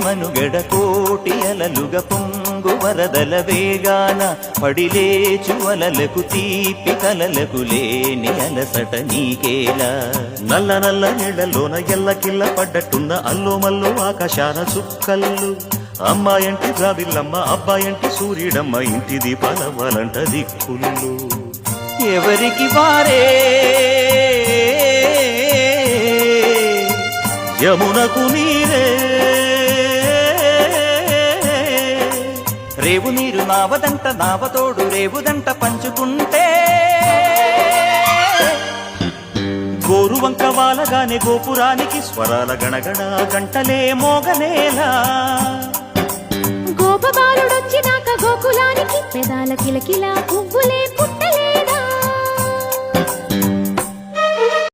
మనుగడ కోటి అలలుగా పొంగు వరదల వేగాన పడిలేచు అలలకు తీపి కలలకు లేని అలసట నీకేలా. నల్ల నల్ల నీళ్లలోన ఎల్లకిల్ల పడ్డట్టున్న అల్లో మల్లో ఆకాశాన చుక్కల్లు. అమ్మాయంటి జాబిల్లమ్మ అబ్బాయంటి సూర్యుడమ్మ ఇంటి దీపాలవ్వాలంట దిక్కులు. ఎవరికి వారే యమునకు నీరే రేవు నీరు నావదంట నావతోడు రేవుదంట పంచుకుంటే గోరువంక వాలగానే గోపురానికి స్వరాల గణగణ గంటలే మోగనేలా. గోపబాలుడొచ్చినాక గోకులానికి పెదాల కిలకిలా పువ్వులే పుట్ట